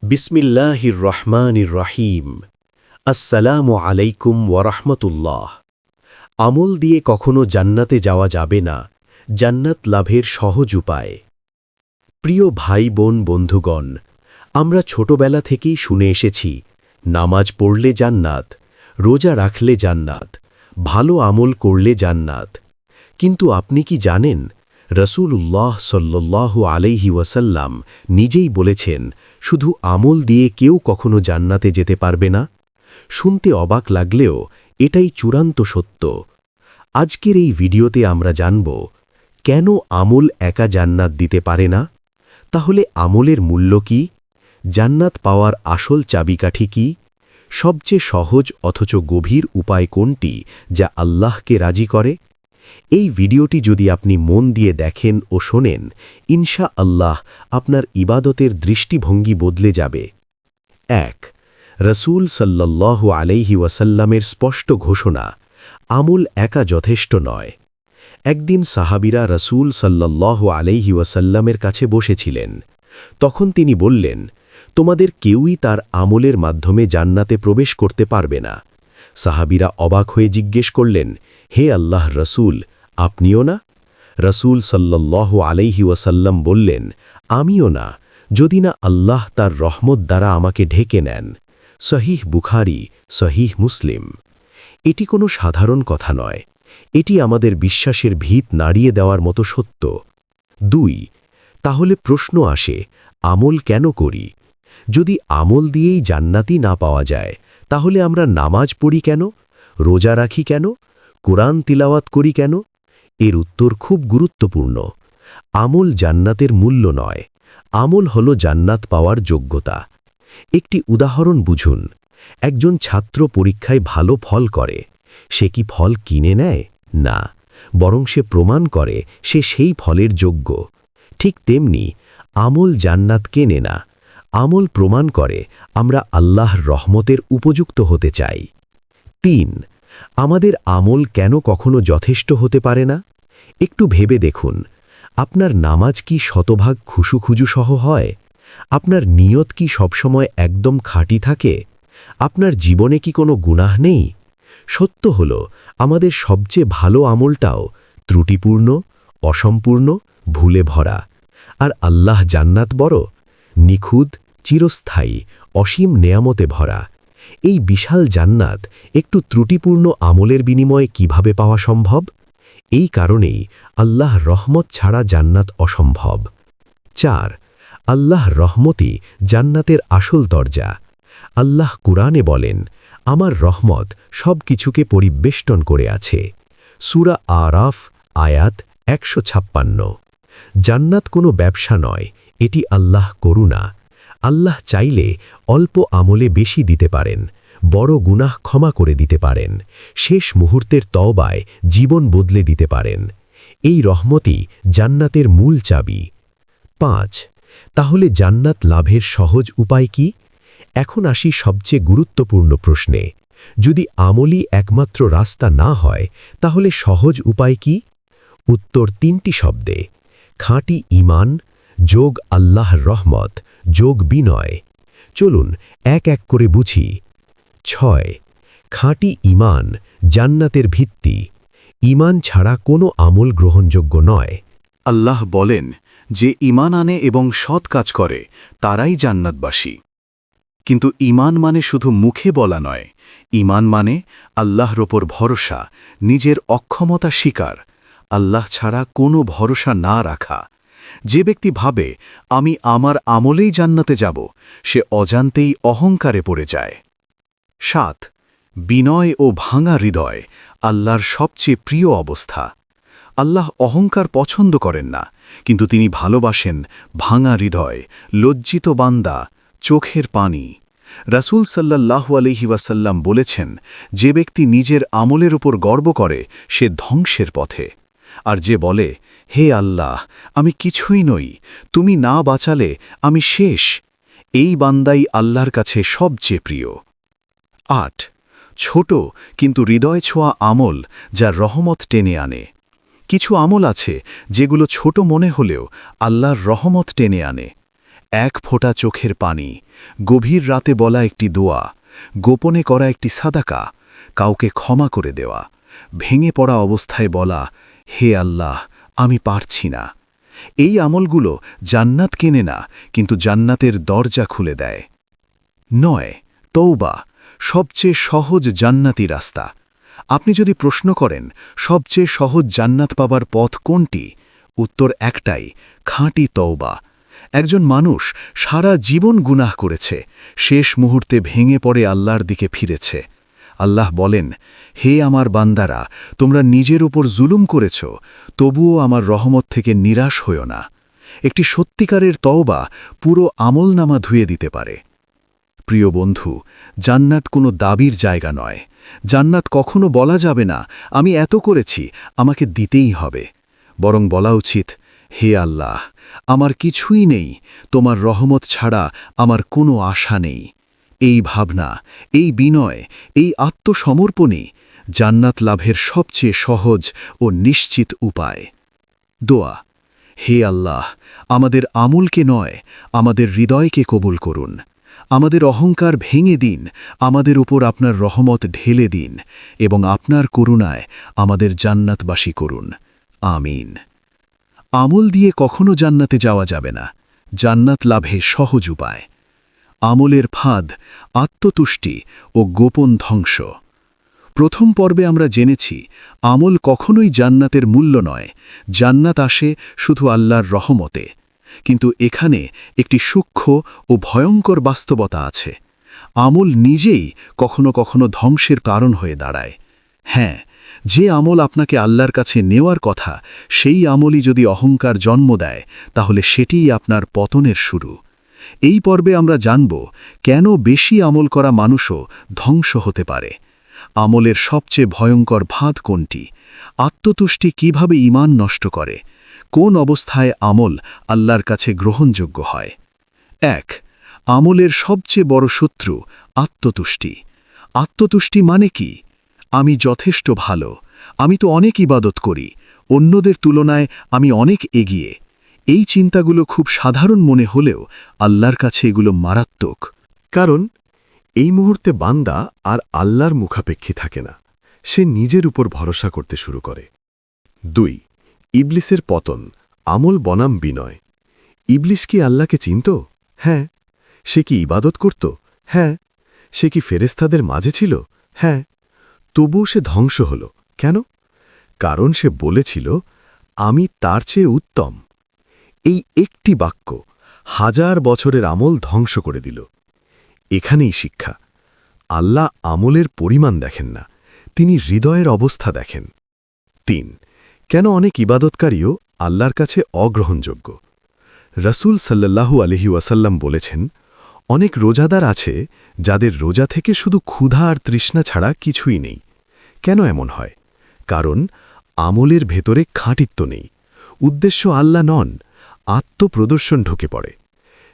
বিসমিল্লাহির রহমানির রহিম। আসসালামু আলাইকুম ওয়ারহমতুল্লাহ। আমল দিয়ে কখনো জান্নাতে যাওয়া যাবে না, জান্নাত লাভের সহজ উপায়। প্রিয় ভাই বোন বন্ধুগণ, আমরা ছোটবেলা থেকেই শুনে এসেছি, নামাজ পড়লে জান্নাত, রোজা রাখলে জান্নাত, ভালো আমল করলে জান্নাত। কিন্তু আপনি কি জানেন, রসূলুল্লাহ সাল্লাল্লাহু আলাইহি ওয়াসাল্লাম নিজেই বলেছেন, শুধু আমল দিয়ে কেউ কখনো জান্নাতে যেতে পারবে না। শুনতে অবাক লাগলেও এটাই চূড়ান্ত সত্য। আজকের এই ভিডিওতে আমরা জানব, কেন আমল একা জান্নাত দিতে পারে না। তাহলে আমলের মূল্য কি, জান্নাত পাওয়ার আসল চাবিকাঠি কি, সবচেয়ে সহজ অথচ গভীর উপায় কোনটি যা আল্লাহকে রাজি করে। এই ভিডিওটি যদি আপনি মন দিয়ে দেখেন ও শোনেন, ইনশা আল্লাহ আপনার ইবাদতের দৃষ্টিভঙ্গি বদলে যাবে। ১. রসূল সাল্লাল্লাহু আলাইহি ওয়াসাল্লামের স্পষ্ট ঘোষণা, আমল একা যথেষ্ট নয়। একদিন সাহাবীরা রসূল সাল্লাল্লাহু আলাইহি ওয়াসাল্লামের কাছে বসেছিলেন। তখন তিনি বললেন, তোমাদের কেউই তার আমলের মাধ্যমে জান্নাতে প্রবেশ করতে পারবে না। সাহাবীরা অবাক হয়ে জিজ্ঞেস করলেন, হে আল্লাহর রসূল, আপনিও না? রসূল সাল্লাল্লাহু আলাইহি ওয়াসাল্লাম বললেন, আমিও না, যদি না আল্লাহ তার রহমত দ্বারা আমাকে ঢেকে নেন। সহিহ বুখারী, সহিহ মুসলিম। এটি কোনো সাধারণ কথা নয়, এটি আমাদের বিশ্বাসের ভিত নাড়িয়ে দেওয়ার মতো সত্য। ২. তাহলে প্রশ্ন আসে, আমল কেন করি? যদি আমল দিয়েই জান্নাতি না পাওয়া যায়, তাহলে আমরা নামাজ পড়ি কেন, রোজা রাখি কেন, কোরআন তিলাওয়াত করি কেন? এর উত্তর খুব গুরুত্বপূর্ণ। আমল জান্নাতের মূল্য নয়, আমল হল জান্নাত পাওয়ার যোগ্যতা। একটি উদাহরণ বুঝুন। একজন ছাত্র পরীক্ষায় ভালো ফল করে, সে কি ফল কিনে নেয়? না, বরং সে প্রমাণ করে সে সেই ফলের যোগ্য। ঠিক তেমনি আমল জান্নাত কেনে না, আমল প্রমাণ করে আমরা আল্লাহর রহমতের উপযুক্ত হতে চাই। ৩. আমাদের আমল কেন কখনো যথেষ্ট হতে পারে না? একটু ভেবে দেখুন, আপনার নামাজ কি শতভাগ খুশুখুজু সহ হয়? আপনার নিয়ত কি সবসময় একদম খাঁটি থাকে? আপনার জীবনে কি কোনো গুনাহ নেই? সত্য হল, আমাদের সবচেয়ে ভালো আমলটাও ত্রুটিপূর্ণ, অসম্পূর্ণ, ভুলে ভরা। আর আল্লাহ জান্নাত বড় নিখুঁত, চিরস্থায়ী, অসীম নেয়ামতে ভরা। এই বিশাল জান্নাত একটু ত্রুটিপূর্ণ আমলের বিনিময়ে কিভাবে পাওয়া সম্ভব? এই কারণেই আল্লাহ রহমত ছাড়া জান্নাত অসম্ভব। ৪. আল্লাহ রহমতই জান্নাতের আসল দরজা। আল্লাহ কুরআনে বলেন, আমার রহমত সব কিছুকে পরিবেষ্টন করে আছে। সূরা আরাফ, আয়াত ১৫৬। জান্নাত কোনো ব্যবসা নয়, এটি আল্লাহ করুণা। আল্লাহ চাইলে অল্প আমলে বেশি দিতে পারেন, বড় গুনাহ ক্ষমা করে দিতে পারেন, শেষ মুহূর্তের তওবায় জীবন বদলে দিতে পারেন। এই রহমতই জান্নাতের মূল চাবি। ৫. তাহলে জান্নাত লাভের সহজ উপায় কি? এখন আসি সবচেয়ে গুরুত্বপূর্ণ প্রশ্নে। যদি আমলই একমাত্র রাস্তা না হয়, তাহলে সহজ উপায় কি? উত্তর ৩টি শব্দে: খাঁটি ঈমান, যোগ আল্লাহর রহমত, যোগ বিনয়। চলুন এক এক করে বুঝি। ৬. খাঁটি ঈমান জান্নাতের ভিত্তি। ঈমান ছাড়া কোনো আমল গ্রহণযোগ্য নয়। আল্লাহ বলেন, যে ঈমান আনে এবং সৎ কাজ করে তারাই জান্নাতবাসী। কিন্তু ঈমান মানে শুধু মুখে বলা নয়, ঈমান মানে আল্লাহর ওপর ভরসা, নিজের অক্ষমতা স্বীকার, আল্লাহ ছাড়া কোনো ভরসা না রাখা। যে ব্যক্তি ভাবে আমি আমার আমলেই জান্নাতে যাব, সে অজান্তেই অহংকারে পড়ে যায়। ৭. বিনয় ও ভাঙা হৃদয় আল্লাহর সবচেয়ে প্রিয় অবস্থা। আল্লাহ অহংকার পছন্দ করেন না, কিন্তু তিনি ভালোবাসেন ভাঙা হৃদয়, লজ্জিত বান্দা, চোখের পানি। রাসূল সাল্লাল্লাহু আলাইহি ওয়াসাল্লাম বলেছেন, যে ব্যক্তি নিজের আমলের উপর গর্ব করে সে ধ্বংসের পথে। আর যে বলে, হে আল্লাহ, আমি কিছুই নই, তুমি না বাঁচালে আমি শেষ, এই বান্দাই আল্লাহর কাছে সবচেয়ে প্রিয়। ৮. ছোট কিন্তু হৃদয় ছোঁয়া আমল যা রহমত টেনে আনে। কিছু আমল আছে যেগুলো ছোট মনে হলেও আল্লাহর রহমত টেনে আনে। এক ফোঁটা চোখের পানি, গভীর রাতে বলা একটি দোয়া, গোপনে করা একটি সাদাকা, কাউকে ক্ষমা করে দেওয়া, ভেঙে পড়া অবস্থায় বলা, হে আল্লাহ, আমি পারছি না। এই আমলগুলো জান্নাত কেনে না, কিন্তু জান্নাতের দরজা খুলে দেয়। 9 তওবা, সবচেয়ে সহজ জান্নাতি রাস্তা। আপনি যদি প্রশ্ন করেন সবচেয়ে সহজ জান্নাত পাবার পথ কোনটি, উত্তর একটাই, খাঁটি তওবা। একজন মানুষ সারা জীবন গুনাহ করেছে, শেষ মুহূর্তে ভেঙে পড়ে আল্লাহর দিকে ফিরেছে। আল্লাহ বলেন, হে আমার বান্দারা, তোমরা নিজের উপর জুলুম করেছ, তবুও আমার রহমত থেকে নিরাশ হইও না। একটি সত্যিকারের তওবা পুরো আমলনামা ধুয়ে দিতে পারে। প্রিয় বন্ধু, জান্নাত কোনো দাবির জায়গা নয়। জান্নাত কখনো বলা যাবে না, আমি এত করেছি, আমাকে দিতেই হবে। বরং বলা উচিত, হে আল্লাহ, আমার কিছুই নেই, তোমার রহমত ছাড়া আমার কোনো আশা নেই। এই ভাবনা, এই বিনয়, এই আত্মসমর্পণই জান্নাত লাভের সবচেয়ে সহজ ও নিশ্চিত উপায়। দোয়া, হে আল্লাহ, আমাদের আমলকে নয়, আমাদের হৃদয়কে কবুল করুন। আমাদের অহংকার ভেঙে দিন, আমাদের উপর আপনার রহমত ঢেলে দিন, এবং আপনার করুণায় আমাদের জান্নাতবাসী করুন। আমিন। আমল দিয়ে কখনো জান্নাতে যাওয়া যাবে না, জান্নাত লাভে সহজ উপায়। আমলের ফাঁদ, আত্মতুষ্টি ও গোপন ধ্বংস। প্রথম পর্বে আমরা জেনেছি আমল কখনোই জান্নাতের মূল্য নয়, জান্নাত আসে শুধু আল্লাহর রহমতে। কিন্তু এখানে একটি সূক্ষ্ম ও ভয়ঙ্কর বাস্তবতা আছে। আমল নিজেই কখনো কখনো ধ্বংসের কারণ হয়ে দাঁড়ায়। হ্যাঁ, যে আমল আপনাকে আল্লাহর কাছে নেওয়ার কথা, সেই আমলই যদি অহংকার জন্ম দেয়, তাহলে সেটিই আপনার পতনের শুরু। এই পর্বে আমরা জানব কেন বেশি আমল করা মানুষও ধ্বংস হতে পারে, আমলের সবচেয়ে ভয়ঙ্কর ফাঁদ কোনটি, আত্মতুষ্টি কিভাবে ঈমান নষ্ট করে, কোন অবস্থায় আমল আল্লাহর কাছে গ্রহণযোগ্য হয়। 1 আমলের সবচেয়ে বড় শত্রু আত্মতুষ্টি। আত্মতুষ্টি মানে কি? আমি যথেষ্ট ভালো, আমি তো অনেক ইবাদত করি, অন্যদের তুলনায় আমি অনেক এগিয়ে। এই চিন্তাগুলো খুব সাধারণ মনে হলেও আল্লাহর কাছে এগুলো মারাত্মক। কারণ এই মুহূর্তে বান্দা আর আল্লাহর মুখাপেক্ষী থাকে না, সে নিজের উপর ভরসা করতে শুরু করে। 2 ইবলিসের পতন, আমল বনাম বিনয়। ইবলিস কি আল্লাহকে চিনত? হ্যাঁ। সে কি ইবাদত করত? হ্যাঁ। সে কি ফেরেশতাদের মাঝে ছিল? হ্যাঁ। তবুও সে ধ্বংস হল কেন? কারণ সে বলেছিল, আমি তার চেয়ে উত্তম। এই একটি বাক্য হাজার বছরের আমল ধ্বংস করে দিল। এখানেই শিক্ষা, আল্লাহ আমলের পরিমাণ দেখেন না, তিনি হৃদয়ের অবস্থা দেখেন। 3 কেন অনেক ইবাদতকারীও আল্লাহর কাছে অগ্রহণযোগ্য? রাসূল সাল্লাল্লাহু আলাইহি ওয়াসাল্লাম বলেছেন, অনেক রোজাদার আছে যাদের রোজা থেকে শুধু ক্ষুধা আর তৃষ্ণা ছাড়া কিছুই নেই। কেন এমন হয়? কারণ আমলের ভেতরে খাঁটিত্ব নেই, উদ্দেশ্য আল্লাহ নন, আত্মপ্রদর্শন ঢুকে পড়ে।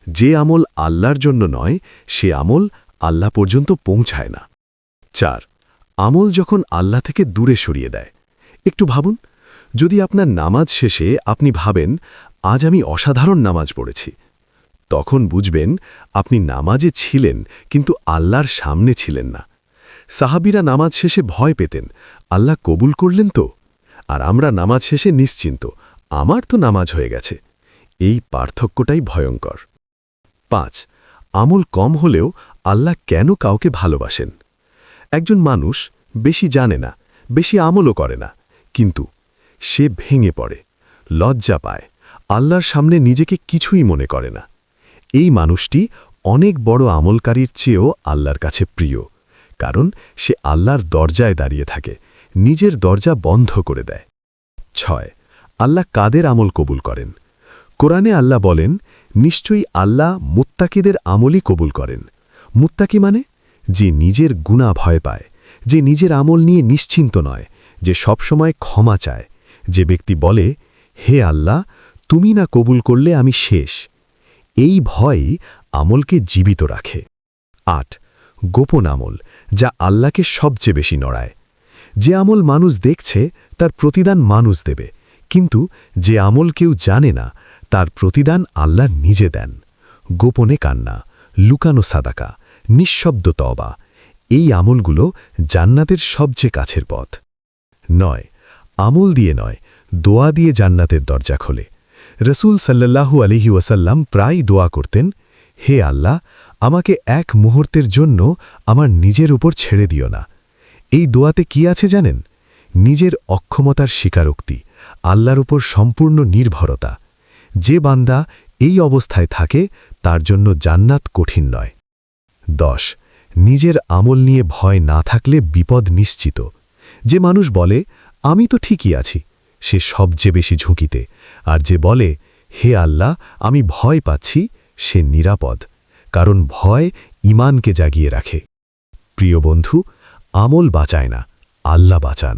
যে আমল আল্লাহর জন্য নয়, সে আমল আল্লাহ পর্যন্ত পৌঁছায় না। 4 আমল যখন আল্লাহ থেকে দূরে সরিয়ে দেয়। একটু ভাবুন, যদি আপনার নামাজ শেষে আপনি ভাবেন, আজ আমি অসাধারণ নামাজ পড়েছি, তখন বুঝবেন আপনি নামাজে ছিলেন কিন্তু আল্লাহর সামনে ছিলেন না। সাহাবীরা নামাজ শেষে ভয় পেতেন, আল্লাহ কবুল করলেন তো? আর আমরা নামাজ শেষে নিশ্চিন্ত, আমার তো নামাজ হয়ে গেছে। এই পার্থক্যটাই ভয়ঙ্কর। 5 আমল কম হলেও আল্লাহ কেন কাউকে ভালোবাসেন? একজন মানুষ বেশি জানে না, বেশি আমলও করে না, কিন্তু সে ভেঙে পড়ে, লজ্জা পায়, আল্লাহর সামনে নিজেকে কিছুই মনে করে না। এই মানুষটি অনেক বড় আমলকারীর চেয়েও আল্লাহর কাছে প্রিয়, কারণ সে আল্লাহর দরজায় দাঁড়িয়ে থাকে, নিজের দরজা বন্ধ করে দেয়। 6 আল্লাহ কাদের আমল কবুল করেন? কোরআনে আল্লাহ বলেন, নিশ্চয়ই আল্লাহ মুত্তাকিদের আমলই কবুল করেন। মুত্তাকি মানে যে নিজের গুনাহ ভয় পায়, যে নিজের আমল নিয়ে নিশ্চিন্ত নয়, যে সবসময় ক্ষমা চায়, যে ব্যক্তি বলে, হে আল্লাহ, তুমি না কবুল করলে আমি শেষ। এই ভয়ই আমলকে জীবিত রাখে। 8 গোপন আমল, যা আল্লাহকে সবচেয়ে বেশি নড়ায়। যে আমল মানুষ দেখছে তার প্রতিদান মানুষ দেবে, কিন্তু যে আমল কেউ জানে না তার প্রতিদান আল্লাহ নিজে দেন। গোপনে কান্না, লুকানো সাদাকা, নিঃশব্দ তওবা, এই আমলগুলো জান্নাতের সবচেয়ে কাছের পথ। 9 আমল দিয়ে নয়, দোয়া দিয়ে জান্নাতের দরজা খোলে। রসুল সাল্লাল্লাহু আলাইহি ওয়াসাল্লাম প্রায় দোয়া করতেন, হে আল্লাহ, আমাকে এক মুহূর্তের জন্য আমার নিজের উপর ছেড়ে দিও না। এই দোয়াতে কি আছে জানেন? নিজের অক্ষমতার স্বীকারোক্তি, আল্লাহর উপর সম্পূর্ণ নির্ভরতা। যে বান্দা এই অবস্থায় থাকে তার জন্য জান্নাত কঠিন নয়। 10 নিজের আমল নিয়ে ভয় না থাকলে বিপদ নিশ্চিত। যে মানুষ বলে আমি তো ঠিকই আছি, সে সবচেয়ে বেশি ঝুঁকিতে, আর যে বলে হে আল্লাহ আমি ভয় পাচ্ছি, সে নিরাপদ, কারণ ভয় ঈমানকে জাগিয়ে রাখে। প্রিয় বন্ধু, আমল বাঁচায় না, আল্লাহ বাঁচান।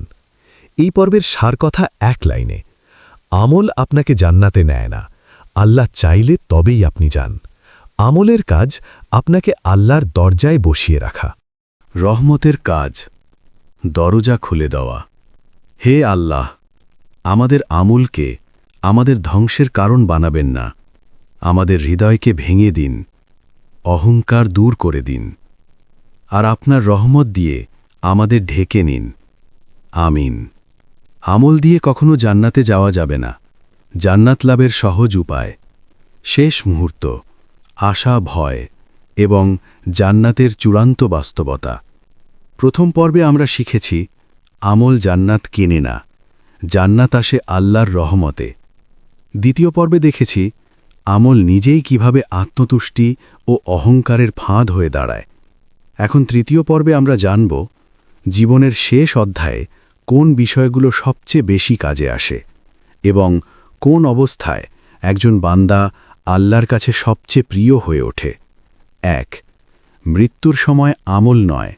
এই পর্বের সার কথা এক লাইনে, আমল আপনাকে জান্নাতে নেয় না, আল্লাহ চাইলে তবেই আপনি যান। আমলের কাজ আপনাকে আল্লাহর দরজায় বসিয়ে রাখা। রহমতের কাজ, দরজা খুলে দেওয়া। হে আল্লাহ, আমাদের আমলকে আমাদের ধ্বংসের কারণ বানাবেন না, আমাদের হৃদয়কে ভেঙে দিন, অহংকার দূর করে দিন, আর আপনার রহমত দিয়ে আমাদের ঢেকে নিন। আমিন। আমল দিয়ে কখনো জান্নাতে যাওয়া যাবে না। জান্নাত লাভের সহজ উপায়, শেষ মুহূর্ত, আশা ভয় এবং জান্নাতের চূড়ান্ত বাস্তবতা। প্রথম পর্বে আমরা শিখেছি আমল জান্নাত কেনে না, জান্নাত আসে আল্লাহর রহমতে। দ্বিতীয় পর্বে দেখেছি আমল নিজেই কিভাবে আত্মতুষ্টি ও অহংকারের ফাঁদ হয়ে দাঁড়ায়। এখন তৃতীয় পর্বে আমরা জানব জীবনের শেষ অধ্যায়ে কোন বিষয়গুলো সবচেয়ে বেশি কাজে আসে এবং কোন অবস্থায় একজন বান্দা আল্লাহর কাছে সবচেয়ে প্রিয় হয়ে ওঠে। 1 মৃত্যুর সময় আমল নয়,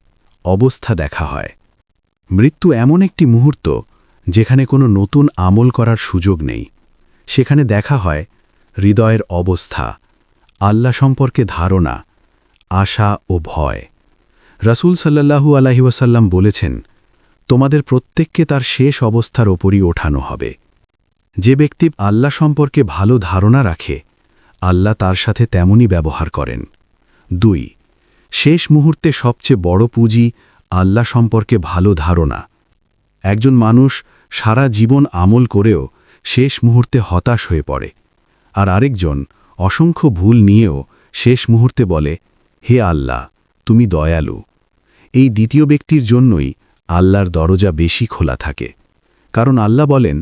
অবস্থা দেখা হয়। মৃত্যু এমন একটি মুহূর্ত যেখানে কোনো নতুন আমল করার সুযোগ নেই। সেখানে দেখা হয় হৃদয়ের অবস্থা, আল্লাহ সম্পর্কে ধারণা, আশা ও ভয়। রাসূল সাল্লাল্লাহু আলাইহি ওয়াসাল্লাম বলেছেন, তোমাদের প্রত্যেককে তার শেষ অবস্থার ওপরই ওঠানো হবে। যে ব্যক্তি আল্লাহ সম্পর্কে ভালো ধারণা রাখে, আল্লাহ তার সাথে তেমনই ব্যবহার করেন। 2 শেষ মুহূর্তে সবচেয়ে বড় পুঁজি আল্লাহ সম্পর্কে ভালো ধারণা। একজন মানুষ সারা জীবন আমল করেও শেষ মুহূর্তে হতাশ হয়ে পড়ে, আর আরেকজন অসংখ্য ভুল নিয়েও শেষ মুহূর্তে বলে, হে আল্লাহ, তুমি দয়ালু। এই দ্বিতীয় ব্যক্তির জন্যই আল্লাহর দরজা বেশি খোলা থাকে, কারণ আল্লাহ বলেন,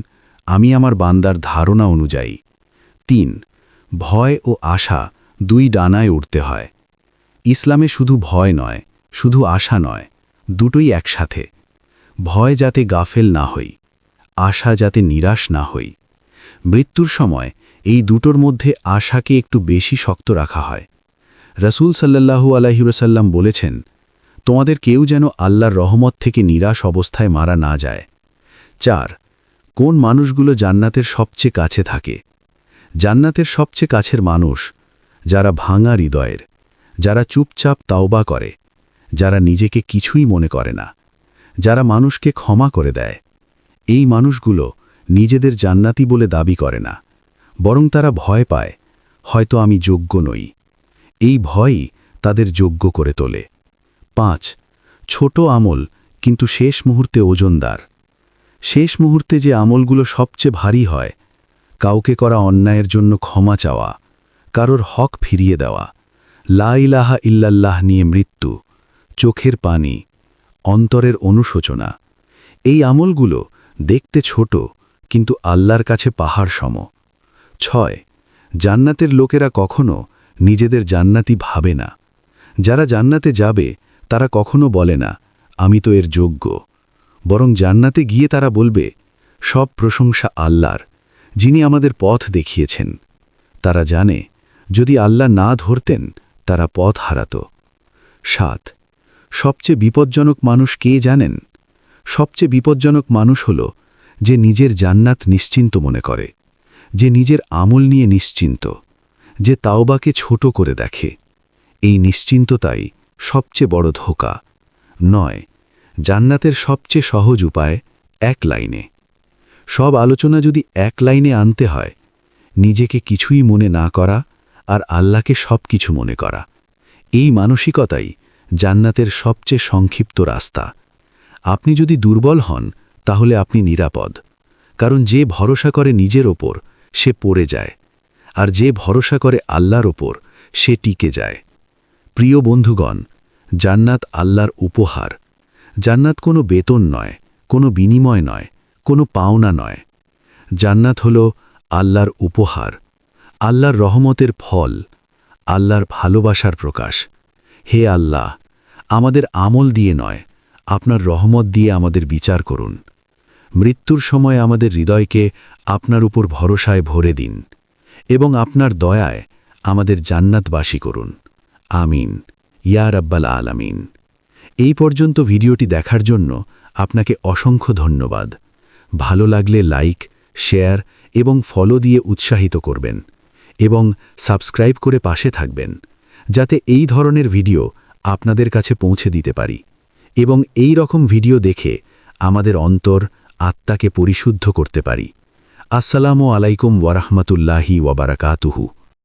আমি আমার বান্দার ধারণা অনুযায়ী। 3 ভয় ও আশা দুই ডানায় উঠতে হয়। ইসলামে শুধু ভয় নয়, শুধু আশা নয়, দুটোই একসাথে। ভয় যাতে গাফেল না হই, আশা যাতে নিরাশ না হই। মৃত্যুর সময় এই দুটোর মধ্যে আশাকে একটু বেশি শক্ত রাখা হয়। রাসূল সাল্লাল্লাহু আলাইহি ওয়াসাল্লাম বলেছেন, তোমাদের কেউ যেন আল্লাহর রহমত থেকে নিরাশ অবস্থায় মারা না যায়। 4 কোন মানুষগুলো জান্নাতের সবচেয়ে কাছে থাকে? জান্নাতের সবচেয়ে কাছের মানুষ যারা ভাঙা হৃদয়ের, যারা চুপচাপ তাওবা করে, যারা নিজেকে কিছুই মনে করে না, যারা মানুষকে ক্ষমা করে দেয়। এই মানুষগুলো নিজেদের জান্নাতি বলে দাবি করে না, বরং তারা ভয় পায়, হয়তো আমি যোগ্য নই। এই ভয়ই তাদের যোগ্য করে তোলে। 5 ছোট আমল কিন্তু শেষ মুহূর্তে ওজনদার। শেষ মুহূর্তে যে আমলগুলো সবচেয়ে ভারী হয়, কাউকে করা অন্যায়ের জন্য ক্ষমা চাওয়া, কারোর হক ফিরিয়ে দেওয়া, লা ইলাহা ইল্লাল্লাহ নিয়ে মৃত্যু, চোখের পানি, অন্তরের অনুশোচনা। এই আমলগুলো দেখতে ছোট কিন্তু আল্লাহর কাছে পাহাড় সম। 6 জান্নাতের লোকেরা কখনো নিজেদের জান্নাতি ভাবে না। যারা জান্নাতে যাবে তারা কখনো বলে না, আমি তো এর যোগ্য, বরং জান্নাতে গিয়ে তারা বলবে, সব প্রশংসা আল্লাহর, যিনি আমাদের পথ দেখিয়েছেন। তারা জানে যদি আল্লাহ না ধরতেন তারা পথ হারাত। 7 সবচেয়ে বিপজ্জনক মানুষ কে জানেন? সবচেয়ে বিপজ্জনক মানুষ হল যে নিজের জান্নাত নিশ্চিন্ত মনে করে, যে নিজের আমল নিয়ে নিশ্চিন্ত, যে তাওবাকে ছোট করে দেখে। এই নিশ্চিন্ততাই সবচেয়ে বড় ধোঁকা। 9 জান্নাতের সবচেয়ে সহজ উপায় এক লাইনে। সব আলোচনা যদি এক লাইনে আনতে হয়, নিজেকে কিছুই মনে না করা, আর আল্লাহকে সবকিছু মনে করা। এই মানসিকতাই জান্নাতের সবচেয়ে সংক্ষিপ্ত রাস্তা। আপনি যদি দুর্বল হন তাহলে আপনি নিরাপদ, কারণ যে ভরসা করে নিজের ওপর সে পড়ে যায়, আর যে ভরসা করে আল্লাহর ওপর সে টিকে যায়। প্রিয় বন্ধুগণ, জান্নাত আল্লাহর উপহার। জান্নাত কোনো বেতন নয়, কোনো বিনিময় নয়, কোনো পাওনা নয়। জান্নাত হল আল্লাহর উপহার, আল্লাহর রহমতের ফল, আল্লাহর ভালোবাসার প্রকাশ। হে আল্লাহ, আমাদের আমল দিয়ে নয়, আপনার রহমত দিয়ে আমাদের বিচার করুন। মৃত্যুর সময় আমাদের হৃদয়কে আপনার উপর ভরসায় ভরে দিন এবং আপনার দয়ায় আমাদের জান্নাতবাসী করুন। আমিন, ইয়া রাব্বাল আলামিন। এই পর্যন্ত ভিডিওটি দেখার জন্য আপনাকে অসংখ্য ধন্যবাদ। ভালো লাগলে লাইক, শেয়ার এবং ফলো দিয়ে উৎসাহিত করবেন এবং সাবস্ক্রাইব করে পাশে থাকবেন, যাতে এই ধরনের ভিডিও আপনাদের কাছে পৌঁছে দিতে পারি এবং এই রকম ভিডিও দেখে আমাদের অন্তর, আত্মাকে পরিশুদ্ধ করতে পারি। আসসালামু আলাইকুম ওয়া রাহমাতুল্লাহি ওয়া বারাকাতুহু।